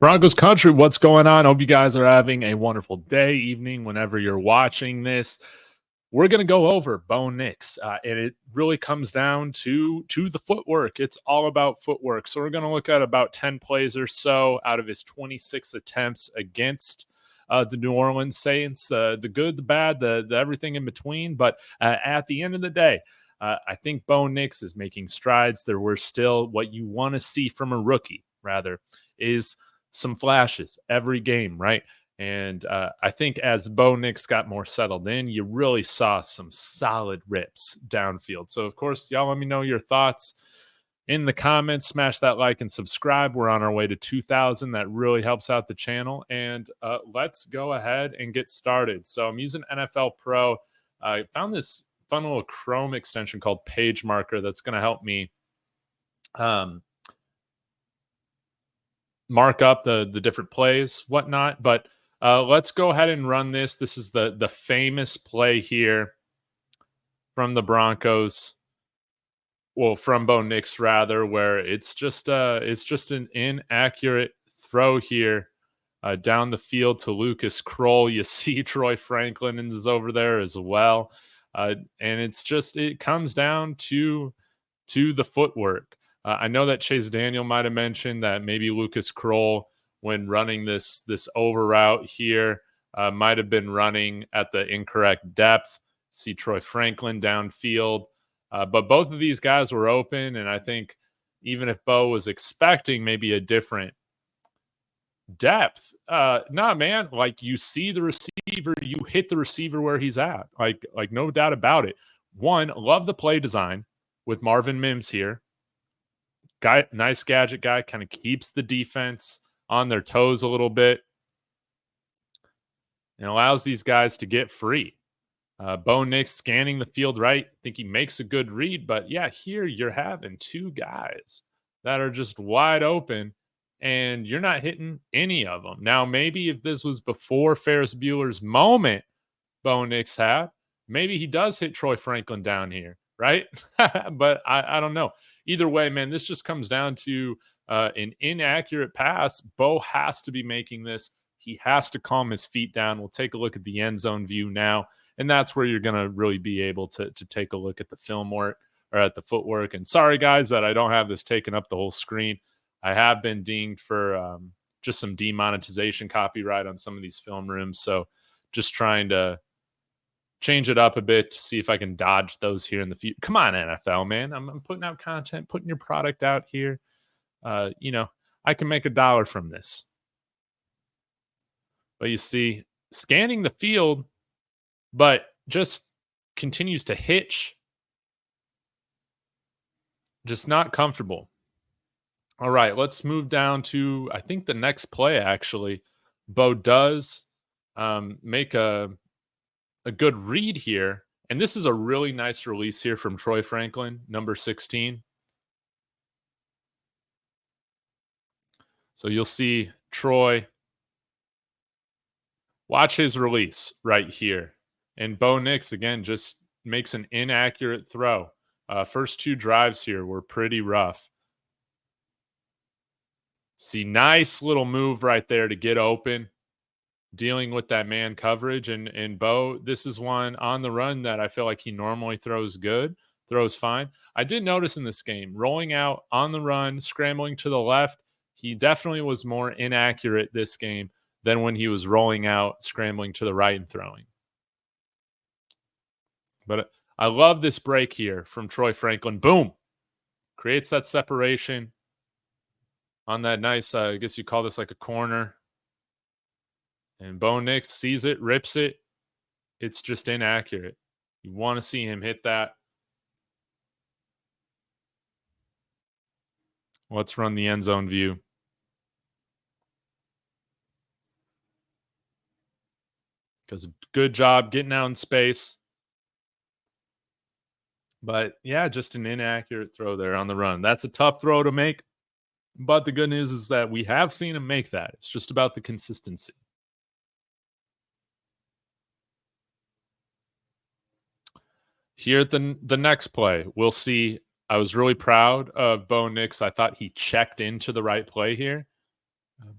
Broncos country, what's going on? Hope you guys are having a wonderful day, evening, whenever you're watching this. We're going to go over Bo Nix, and it really comes down to the footwork. It's all about footwork. So we're going to look at about 10 plays or so out of his 26 attempts against the New Orleans Saints, the good, the bad, the everything in between. But at the end of the day, I think Bo Nix is making strides. There were still what you want to see from a rookie, rather, is some flashes every game, right? And I think as Bo Nix got more settled in, you really saw some solid rips downfield. So, of course, y'all let me know your thoughts in the comments. Smash that like and subscribe. We're on our way to 2,000. That really helps out the channel. And let's go ahead and get started. So I'm using NFL Pro. I found this fun little Chrome extension called Page Marker that's going to help me mark up the different plays, whatnot. But let's go ahead and run this. This is the famous play here from the Broncos. Well, from Bo Nix, rather, where it's just an inaccurate throw here down the field to Lucas Kroll. You see Troy Franklin is over there as well. And it comes down to the footwork. I know that Chase Daniel might have mentioned that maybe Lucas Kroll, when running this over route here, might have been running at the incorrect depth. See Troy Franklin downfield. But both of these guys were open, and I think even if Bo was expecting maybe a different depth, nah, man, like you see the receiver, you hit the receiver where he's at. Like no doubt about it. One, love the play design with Marvin Mims here. Guy, nice gadget guy, kind of keeps the defense on their toes a little bit and allows these guys to get free. Bo Nix scanning the field right. I think he makes a good read, but yeah, here you're having two guys that are just wide open and you're not hitting any of them. Now, maybe if this was before Ferris Bueller's moment Bo Nix had, maybe he does hit Troy Franklin down here, right? But I don't know. Either way, man, this just comes down to an inaccurate pass. Bo has to be making this. He has to calm his feet down. We'll take a look at the end zone view now, and that's where you're going to really be able to take a look at the film work or at the footwork. And sorry, guys, that I don't have this taken up the whole screen. I have been dinged for just some demonetization copyright on some of these film rooms, so just trying to change it up a bit to see if I can dodge those here in the future. Come on, NFL, man. I'm putting out content, putting your product out here. I can make $1 from this. But you see, scanning the field, but just continues to hitch. Just not comfortable. All right, let's move down to, I think, the next play, actually. Bo does make a good read here. And this is a really nice release here from Troy Franklin, number 16. So you'll see Troy. Watch his release right here. And Bo Nix, again, just makes an inaccurate throw. First two drives here were pretty rough. See, nice little move right there to get open, dealing with that man coverage. And Bo, this is one on the run that I feel like he normally throws fine. I did notice in this game, rolling out on the run, scrambling to the left, he definitely was more inaccurate this game than when he was rolling out, scrambling to the right and throwing. But I love this break here from Troy Franklin. Boom. Creates that separation on that nice, I guess you call this like a corner. And Bo Nix sees it, rips it. It's just inaccurate. You want to see him hit that. Let's run the end zone view. Does a good job getting out in space. But yeah, just an inaccurate throw there on the run. That's a tough throw to make. But the good news is that we have seen him make that. It's just about the consistency. Here at the next play, we'll see. I was really proud of Bo Nix. I thought he checked into the right play here.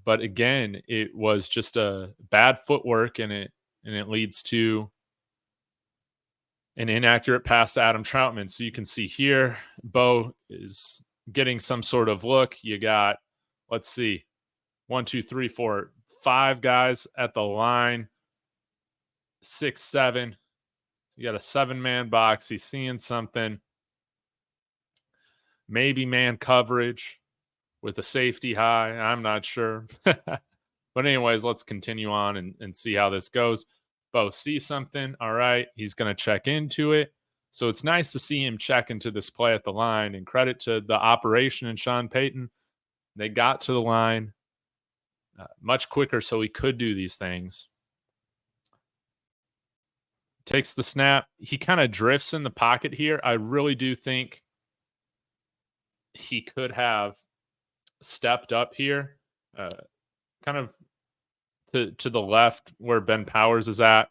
But again, it was just a bad footwork, and it leads to an inaccurate pass to Adam Troutman. So you can see here, Bo is getting some sort of look. You got, let's see, 1, 2, 3, 4, 5 guys at the line, 6, 7. You got a 7-man box. He's seeing something. Maybe man coverage with a safety high. I'm not sure. But anyways, let's continue on and see how this goes. Bo sees something. All right. He's going to check into it. So it's nice to see him check into this play at the line, and credit to the operation and Sean Payton. They got to the line much quicker so he could do these things. Takes the snap. He kind of drifts in the pocket here. I really do think he could have stepped up here, kind of to the left where Ben Powers is at.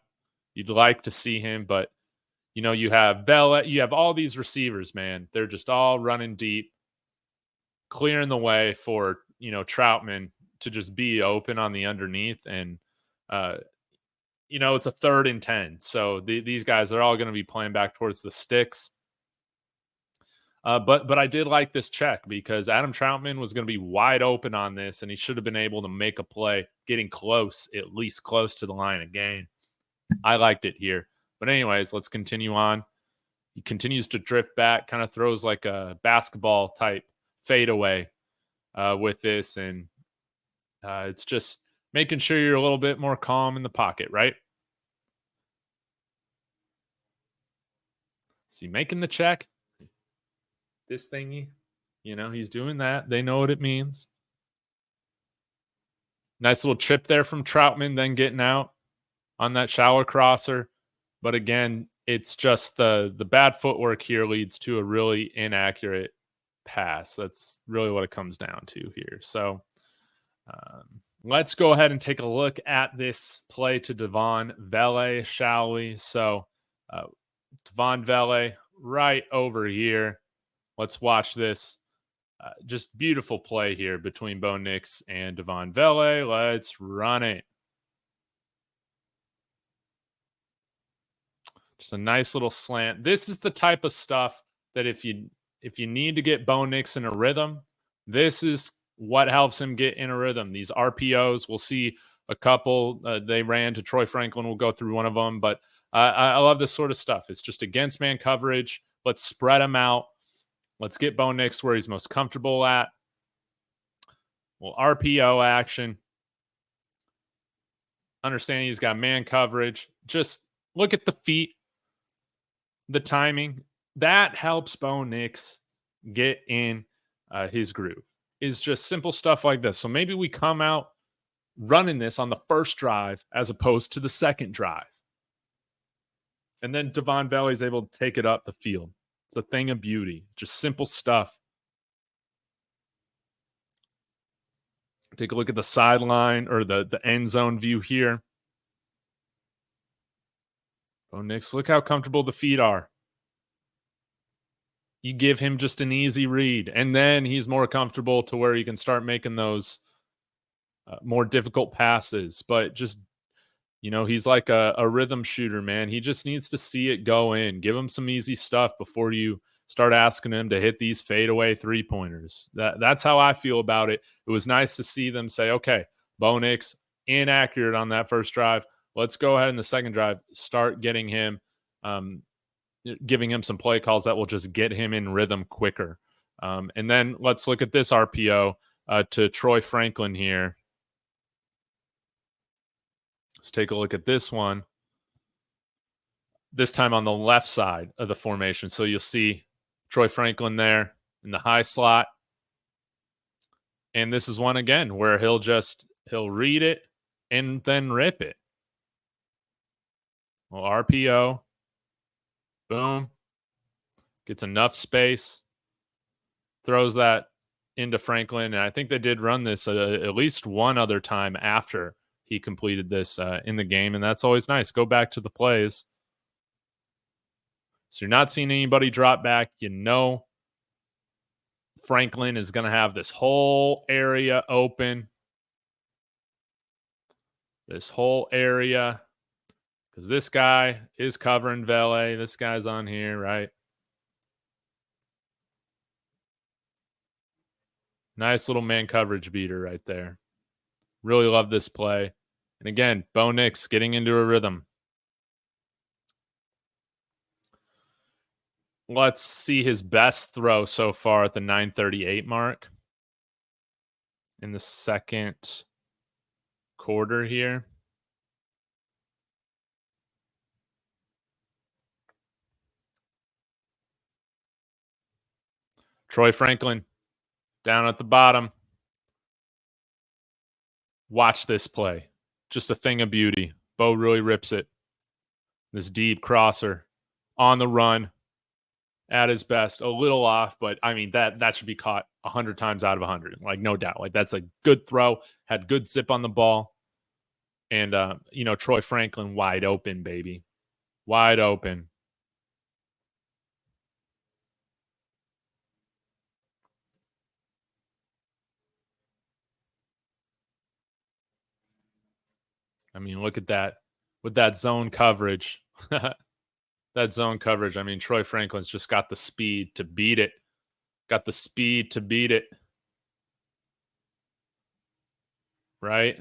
You'd like to see him, but you have Vela, you have all these receivers, man. They're just all running deep, clearing the way for Troutman to just be open on the underneath, and it's a 3rd and 10, so these guys are all going to be playing back towards the sticks. But I did like this check because Adam Troutman was going to be wide open on this, and he should have been able to make a play, getting close, at least close to the line of game. I liked it here. But anyways, let's continue on. He continues to drift back, kind of throws like a basketball type fadeaway with this, and it's just making sure you're a little bit more calm in the pocket, right? See, making the check. This thingy, he's doing that. They know what it means. Nice little chip there from Troutman, then getting out on that shallow crosser. But again, it's just the bad footwork here leads to a really inaccurate pass. That's really what it comes down to here. So let's go ahead and take a look at this play to Devon Vele, shall we? So Devon Vele right over here. Let's watch this. Just beautiful play here between Bo Nix and Devon Vele. Let's run it. Just a nice little slant. This is the type of stuff that if you need to get Bo Nix in a rhythm, this is what helps him get in a rhythm. These RPOs, we'll see a couple. They ran to Troy Franklin. We'll go through one of them. But I love this sort of stuff. It's just against man coverage. Let's spread them out. Let's get Bo Nix where he's most comfortable at. Well, RPO action. Understanding he's got man coverage. Just look at the feet, the timing. That helps Bo Nix get in his groove. Is just simple stuff like this. So maybe we come out running this on the first drive as opposed to the second drive. And then Devon Vele is able to take it up the field. It's a thing of beauty. Just simple stuff. Take a look at the sideline or the end zone view here. Bo Nix, look how comfortable the feet are. You give him just an easy read, and then he's more comfortable to where he can start making those more difficult passes. But just, he's like a rhythm shooter, man. He just needs to see it go in. Give him some easy stuff before you start asking him to hit these fadeaway 3-pointers. That's how I feel about it. It was nice to see them say, okay, Bo Nix, inaccurate on that first drive. Let's go ahead in the second drive, start getting him, giving him some play calls that will just get him in rhythm quicker. And then let's look at this RPO to Troy Franklin here. Let's take a look at this one. This time on the left side of the formation. So you'll see Troy Franklin there in the high slot. And this is one again where he'll read it and then rip it. Well, RPO. Boom. Gets enough space. Throws that into Franklin. And I think they did run this at least one other time after he completed this in the game. And that's always nice. Go back to the plays. So you're not seeing anybody drop back. Franklin is going to have this whole area open. this whole area, because this guy is covering Vele. This guy's on here, right? Nice little man coverage beater right there. Really love this play. And again, Bo Nix getting into a rhythm. Let's see his best throw so far at the 9:38 mark in the second quarter here. Troy Franklin down at the bottom. Watch this play. Just a thing of beauty. Bo really rips it. This deep crosser on the run at his best. A little off, but I mean, that should be caught 100 times out of 100. Like, no doubt. Like, that's a good throw. Had good zip on the ball. And, Troy Franklin wide open, baby. Wide open. I mean, look at that. With that zone coverage. That zone coverage. I mean, Troy Franklin's just got the speed to beat it. Got the speed to beat it. Right?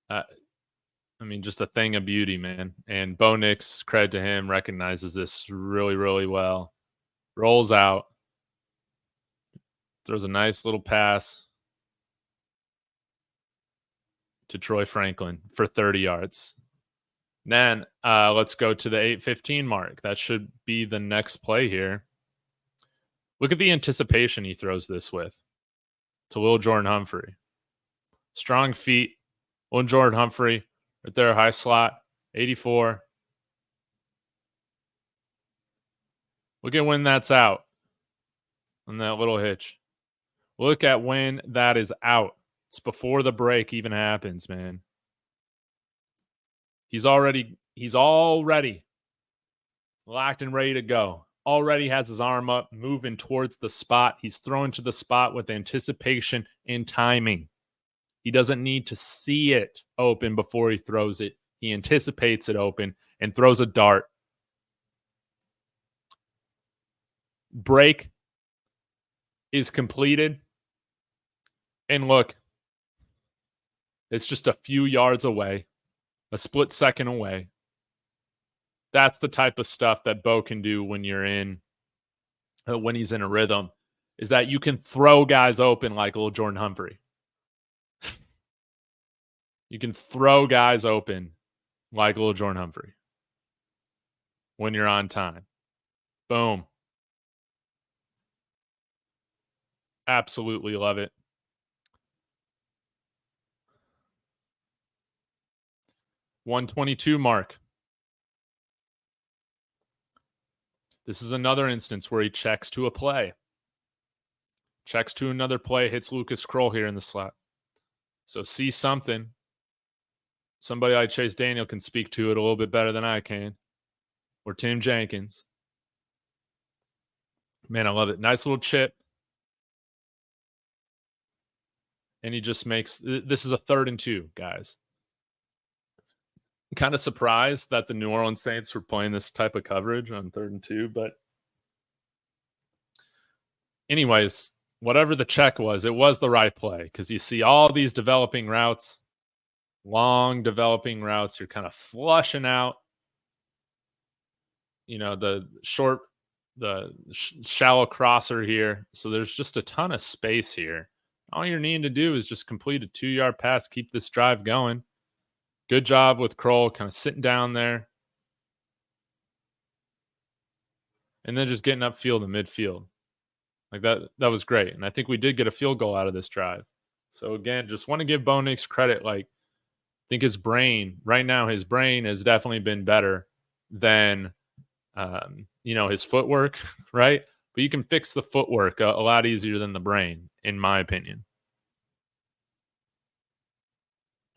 I mean, just a thing of beauty, man. And Bo Nix, credit to him, recognizes this really, really well. Rolls out. Throws a nice little pass to Troy Franklin for 30 yards. Then let's go to the 8:15 mark. That should be the next play here. Look at the anticipation he throws this with to Lil Jordan Humphrey. Strong feet. Lil Jordan Humphrey right there, high slot, 84. Look at when that's out on that little hitch. Look at when that is out. It's before the break even happens, man. He's already locked and ready to go. Already has his arm up, moving towards the spot. He's throwing to the spot with anticipation and timing. He doesn't need to see it open before he throws it. He anticipates it open and throws a dart. Break is completed. And look, it's just a few yards away, a split second away. That's the type of stuff that Bo can do when when he's in a rhythm, is that you can throw guys open like Lil Jordan Humphrey. You can throw guys open like Lil Jordan Humphrey when you're on time. Boom. Absolutely love it. $122 mark. This is another instance where he checks to a play. Checks to another play, hits Lucas Kroll here in the slot. So see something. Somebody like Chase Daniel can speak to it a little bit better than I can. Or Tim Jenkins. Man, I love it. Nice little chip. And he just makes, this is a 3rd and 2, guys. I'm kind of surprised that the New Orleans Saints were playing this type of coverage on 3rd and 2, but anyways, whatever the check was, it was the right play, because you see all these developing routes, long developing routes. You're kind of flushing out, the shallow crosser here. So there's just a ton of space here. All you're needing to do is just complete a 2-yard pass, keep this drive going. Good job with Kroll, kind of sitting down there. And then just getting upfield and midfield. Like that was great. And I think we did get a field goal out of this drive. So again, just want to give Bo Nix credit. Like, I think his brain has definitely been better than, his footwork, right? But you can fix the footwork a lot easier than the brain, in my opinion.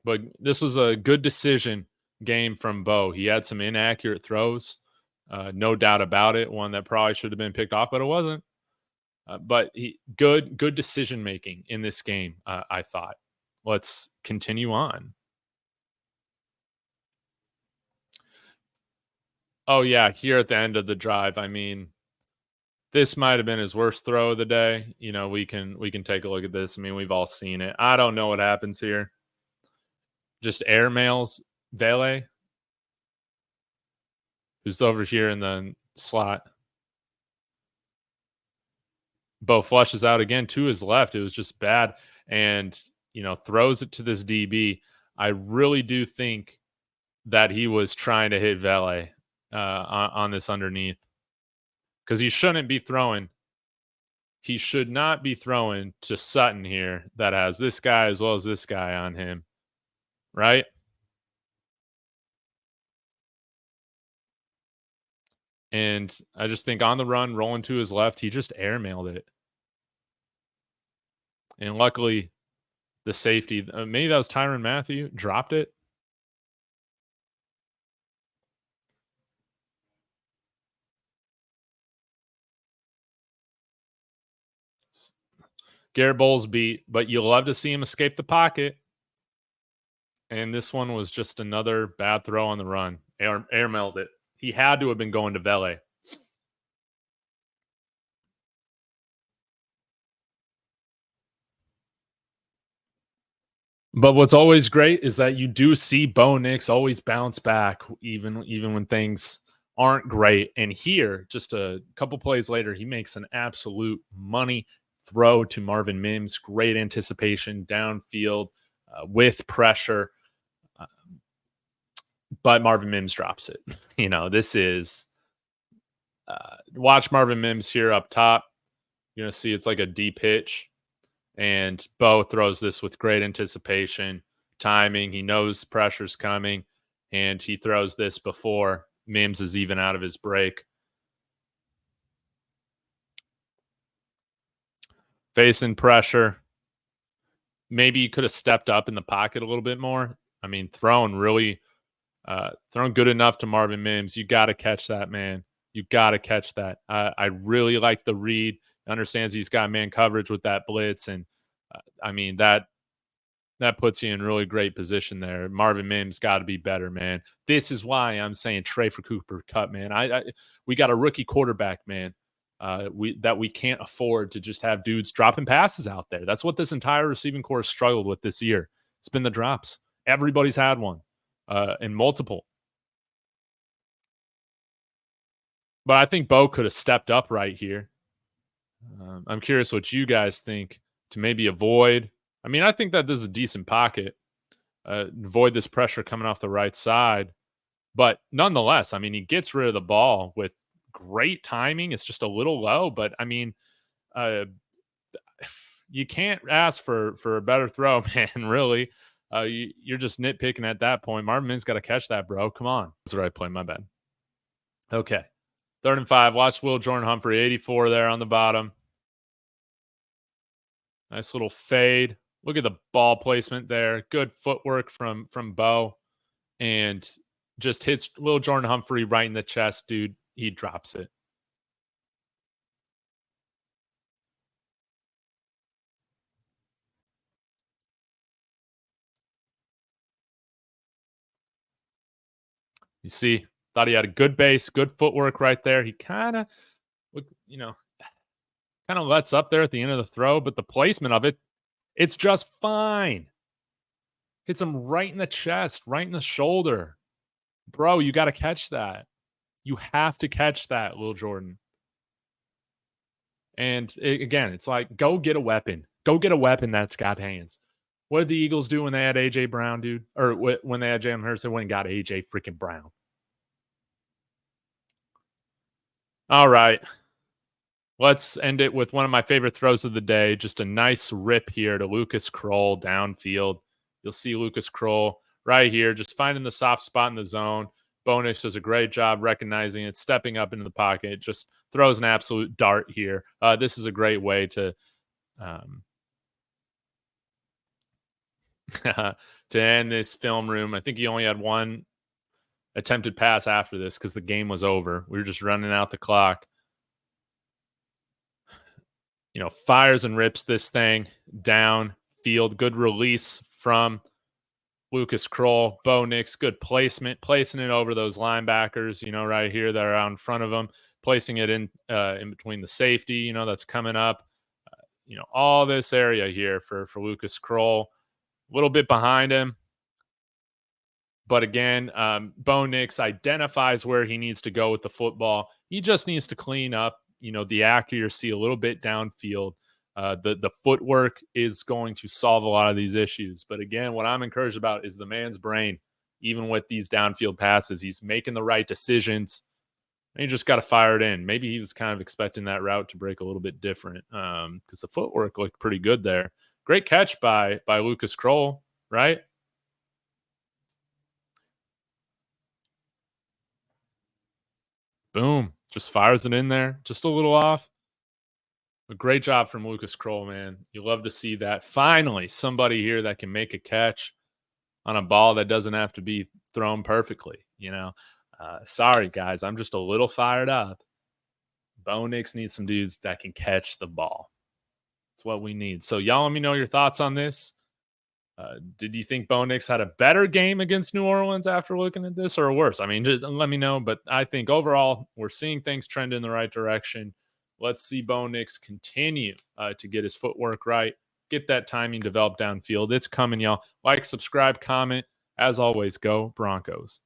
But this was a good decision game from Bo. He had some inaccurate throws, no doubt about it. One that probably should have been picked off, but it wasn't. But good decision making in this game, I thought. let's continue on. Oh yeah, here at the end of the drive, I mean, this might have been his worst throw of the day. We can take a look at this. I mean, we've all seen it. I don't know what happens here. Just airmails Vele, who's over here in the slot. Bo flushes out again to his left. It was just bad. And, throws it to this DB. I really do think that he was trying to hit Vele on this underneath. Because he shouldn't be throwing. He should not be throwing to Sutton here that has this guy as well as this guy on him. Right? And I just think on the run, rolling to his left, he just airmailed it. And luckily, the safety, maybe that was Tyrann Mathieu, dropped it. Garrett Bowles beat, but you love to see him escape the pocket. And this one was just another bad throw on the run. Airmailed it. He had to have been going to Vele. But what's always great is that you do see Bo Nix always bounce back, even when things aren't great. And here, just a couple plays later, he makes an absolute money throw to Marvin Mims. Great anticipation downfield with pressure. But Marvin Mims drops it. This is watch Marvin Mims here up top. You're going to see it's like a deep hitch. And Bo throws this with great anticipation, timing. He knows pressure's coming, and he throws this before Mims is even out of his break. Facing pressure. Maybe he could have stepped up in the pocket a little bit more. I mean, throwing good enough to Marvin Mims. You got to catch that, man. You got to catch that. I really like the read. Understands he's got man coverage with that blitz, and I mean that puts you in really great position there. Marvin Mims got to be better, man. This is why I'm saying trade for Cooper Kupp, man. We got a rookie quarterback, man. We can't afford to just have dudes dropping passes out there. That's what this entire receiving corps has struggled with this year. It's been the drops. Everybody's had one, and multiple. But I think Bo could have stepped up right here. I'm curious what you guys think to maybe avoid. I mean, I think that this is a decent pocket. Avoid this pressure coming off the right side. But nonetheless, I mean, he gets rid of the ball with great timing. It's just a little low, but I mean, you can't ask for a better throw, man, really. You're just nitpicking at that point. Marvin Mims got to catch that, bro. Come on. That's the right play. My bad. Okay. 3rd and 5. Watch Will Jordan Humphrey, 84 there on the bottom. Nice little fade. Look at the ball placement there. Good footwork from Bo. And just hits Will Jordan Humphrey right in the chest, dude. He drops it. You see, thought he had a good base, good footwork right there. He kind of lets up there at the end of the throw, but the placement of it, it's just fine. Hits him right in the chest, right in the shoulder. Bro, you got to catch that. You have to catch that, Lil Jordan. And again, it's like, go get a weapon. Go get a weapon that's got hands. What did the Eagles do when they had A.J. Brown, dude? Or when they had Jalen Hurts, they went and got A.J. freaking Brown. All right. Let's end it with one of my favorite throws of the day. Just a nice rip here to Lucas Kroll downfield. You'll see Lucas Kroll right here, just finding the soft spot in the zone. Bo Nix does a great job recognizing it, stepping up into the pocket, just throws an absolute dart here. This is a great way to to end this film room. I think he only had one attempted pass after this because the game was over. We were just running out the clock. Fires and rips this thing down field. Good release from Lucas Kroll. Bo Nix, good placement, placing it over those linebackers, right here that are out in front of him, placing it in between the safety, that's coming up. All this area here for Lucas Kroll. A little bit behind him. But again, Bo Nix identifies where he needs to go with the football. He just needs to clean up, the accuracy a little bit downfield. The footwork is going to solve a lot of these issues. But again, what I'm encouraged about is the man's brain. Even with these downfield passes, he's making the right decisions. And you just got to fire it in. Maybe he was kind of expecting that route to break a little bit different because the footwork looked pretty good there. Great catch by Lucas Kroll, right? Boom. Just fires it in there. Just a little off. A great job from Lucas Kroll, man. You love to see that. Finally, somebody here that can make a catch on a ball that doesn't have to be thrown perfectly, Sorry, guys. I'm just a little fired up. Bo Nix needs some dudes that can catch the ball. That's what we need. So y'all let me know your thoughts on this. Did you think Bo Nix had a better game against New Orleans after looking at this or worse? I mean, just let me know. But I think overall, we're seeing things trend in the right direction. Let's see Bo Nix continue to get his footwork right, get that timing developed downfield. It's coming, y'all. Like, subscribe, comment. As always, go Broncos.